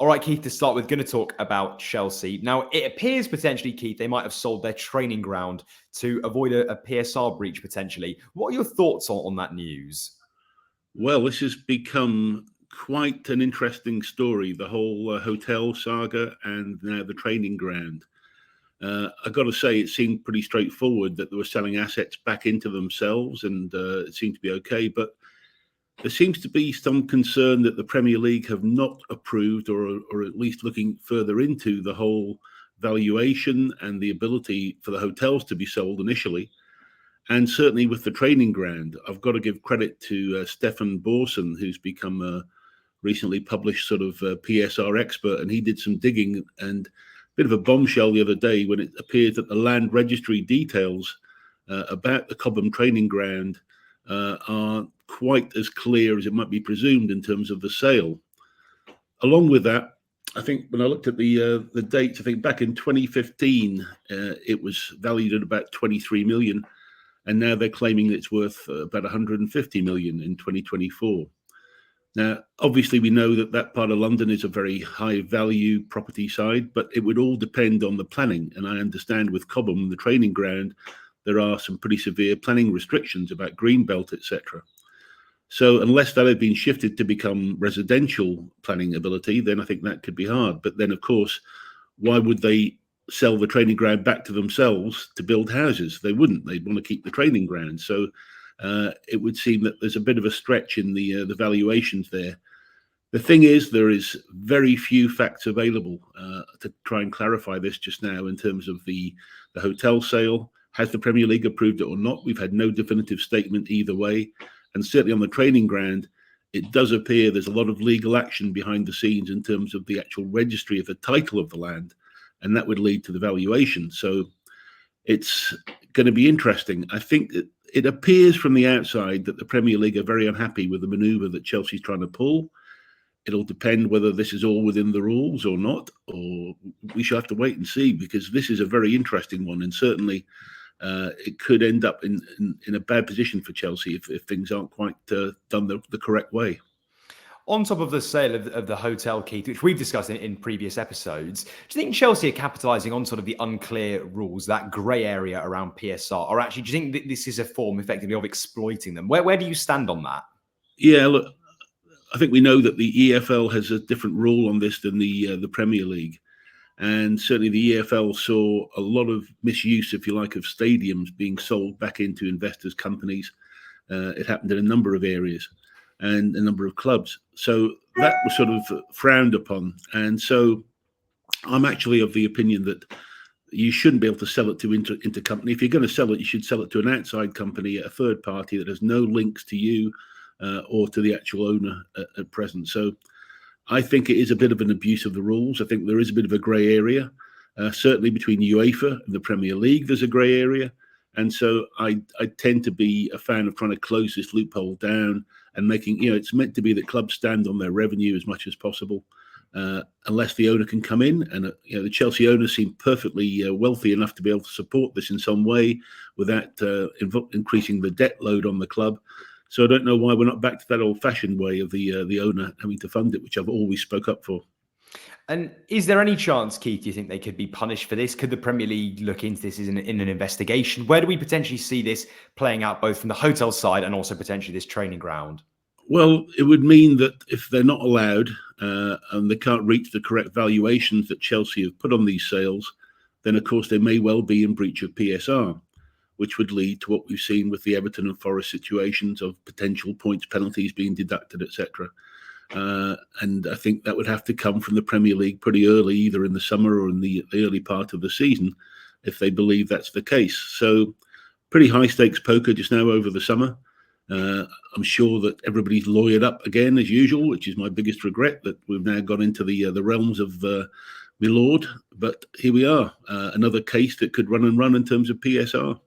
All right, Keith, to start with, going to talk about Chelsea. Now, it appears potentially, Keith, they might have sold their training ground to avoid a PSR breach potentially. What are your thoughts on that news? Well, this has become quite an interesting story, the whole hotel saga and now the training ground. I've got to say, it seemed pretty straightforward that they were selling assets back into themselves and it seemed to be okay. But there seems to be some concern that the Premier League have not approved or at least looking further into the whole valuation and the ability for the hotels to be sold initially. And certainly with the training ground, I've got to give credit to Stefan Borson, who's become a recently published sort of PSR expert, and he did some digging and a bit of a bombshell the other day when it appeared that the land registry details about the Cobham training ground aren't quite as clear as it might be presumed in terms of the sale. Along with that, I think when I looked at the dates, I think back in 2015, it was valued at about 23 million. And now they're claiming it's worth about 150 million in 2024. Now, obviously, we know that that part of London is a very high value property side, but it would all depend on the planning. And I understand with Cobham, the training ground, there are some pretty severe planning restrictions about greenbelt, etc. So unless that had been shifted to become residential planning ability, then I think that could be hard. But then, of course, why would they sell the training ground back to themselves to build houses? They wouldn't. They'd want to keep the training ground. So it would seem that there's a bit of a stretch in the valuations there. The thing is, there is very few facts available to try and clarify this just now in terms of the hotel sale. Has the Premier League approved it or not? We've had no definitive statement either way. And certainly on the training ground, it does appear there's a lot of legal action behind the scenes in terms of the actual registry of the title of the land. And that would lead to the valuation. So it's going to be interesting. I think it appears from the outside that the Premier League are very unhappy with the manoeuvre that Chelsea's trying to pull. It'll depend whether this is all within the rules or not, or we shall have to wait and see, because this is a very interesting one. And certainly it could end up in a bad position for Chelsea if things aren't quite done the correct way. On top of the sale of the hotel, Keith, which we've discussed in previous episodes, do you think Chelsea are capitalising on sort of the unclear rules, that grey area around PSR? Or actually, do you think that this is a form effectively of exploiting them? Where do you stand on that? Yeah, look, I think we know that the EFL has a different rule on this than the Premier League. And certainly the EFL saw a lot of misuse, if you like, of stadiums being sold back into investors' companies. It happened in a number of areas and a number of clubs. So that was sort of frowned upon. And so I'm actually of the opinion that you shouldn't be able to sell it to intercompany. If you're going to sell it, you should sell it to an outside company, a third party that has no links to you or to the actual owner at present. So I think it is a bit of an abuse of the rules. I think there is a bit of a grey area. Certainly between UEFA and the Premier League, there's a grey area. And so I tend to be a fan of trying to close this loophole down and making, it's meant to be that clubs stand on their revenue as much as possible, unless the owner can come in. And, the Chelsea owners seem perfectly wealthy enough to be able to support this in some way without increasing the debt load on the club. So I don't know why we're not back to that old-fashioned way of the owner having to fund it, which I've always spoke up for. And is there any chance, Keith, do you think they could be punished for this? Could the Premier League look into this in an investigation? Where do we potentially see this playing out, both from the hotel side and also potentially this training ground? Well, it would mean that if they're not allowed and they can't reach the correct valuations that Chelsea have put on these sales, then, of course, they may well be in breach of PSR, which would lead to what we've seen with the Everton and Forest situations of potential points penalties being deducted, etc. And I think that would have to come from the Premier League pretty early, either in the summer or in the early part of the season, if they believe that's the case. So pretty high stakes poker just now over the summer. I'm sure that everybody's lawyered up again as usual, which is my biggest regret, that we've now gone into the realms of my lord. But here we are, another case that could run and run in terms of PSR.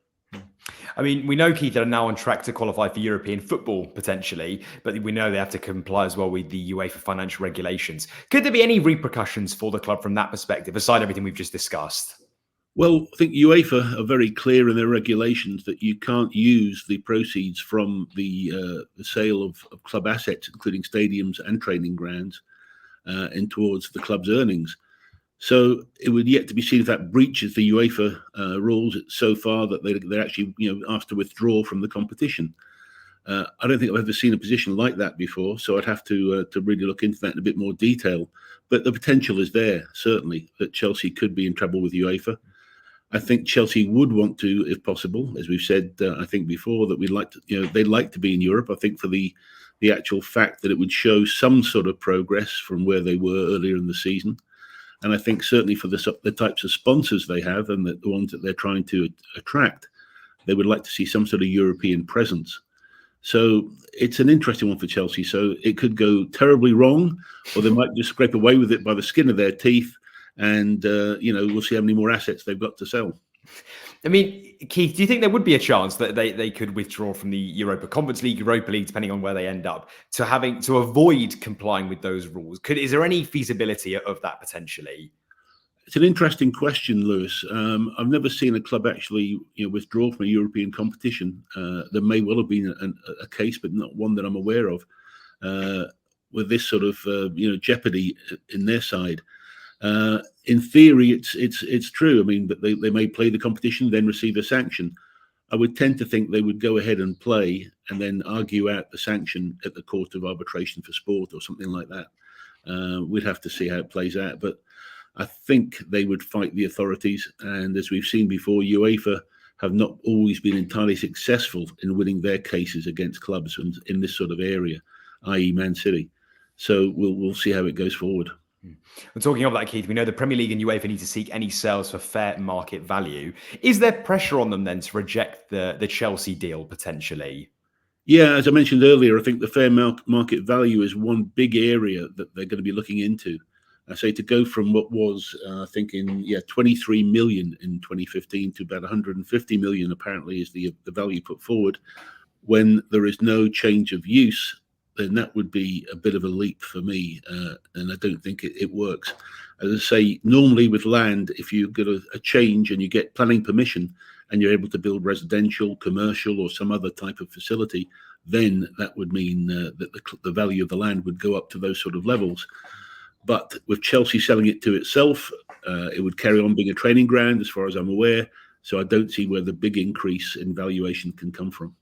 I mean, we know, Keith, they're now on track to qualify for European football, potentially, but we know they have to comply as well with the UEFA financial regulations. Could there be any repercussions for the club from that perspective, aside everything we've just discussed? Well, I think UEFA are very clear in their regulations that you can't use the proceeds from the sale of club assets, including stadiums and training grounds, in towards the club's earnings. So it would yet to be seen if that breaches the UEFA rules so far that they're actually asked to withdraw from the competition. I don't think I've ever seen a position like that before, so I'd have to really look into that in a bit more detail. But the potential is there, certainly, that Chelsea could be in trouble with UEFA. I think Chelsea would want to, if possible, as we've said, I think before, that we'd like to, they'd like to be in Europe. I think for the actual fact that it would show some sort of progress from where they were earlier in the season. And I think certainly for the types of sponsors they have and the ones that they're trying to attract, they would like to see some sort of European presence. So it's an interesting one for Chelsea. So it could go terribly wrong, or they might just scrape away with it by the skin of their teeth. And, we'll see how many more assets they've got to sell. I mean, Keith, do you think there would be a chance that they could withdraw from the Europa Conference League, Europa League, depending on where they end up, to avoid complying with those rules? Is there any feasibility of that potentially? It's an interesting question, Lewis. I've never seen a club actually withdraw from a European competition. There may well have been a case, but not one that I'm aware of, with this sort of jeopardy in their side. In theory, it's true. I mean, that they may play the competition, then receive a sanction. I would tend to think they would go ahead and play and then argue out the sanction at the Court of Arbitration for Sport or something like that. We'd have to see how it plays out. But I think they would fight the authorities. And as we've seen before, UEFA have not always been entirely successful in winning their cases against clubs in this sort of area, i.e. Man City. So we'll see how it goes forward. And talking of that, Keith, we know the Premier League and UEFA need to seek any sales for fair market value. Is there pressure on them then to reject the Chelsea deal potentially? Yeah, as I mentioned earlier, I think the fair market value is one big area that they're going to be looking into. I say to go from what was, I think, 23 million in 2015 to about 150 million, apparently, is the value put forward. When there is no change of use, then that would be a bit of a leap for me, and I don't think it works. As I say, normally with land, if you get a change and you get planning permission and you're able to build residential, commercial, or some other type of facility, then that would mean that the value of the land would go up to those sort of levels. But with Chelsea selling it to itself, it would carry on being a training ground, as far as I'm aware. So I don't see where the big increase in valuation can come from.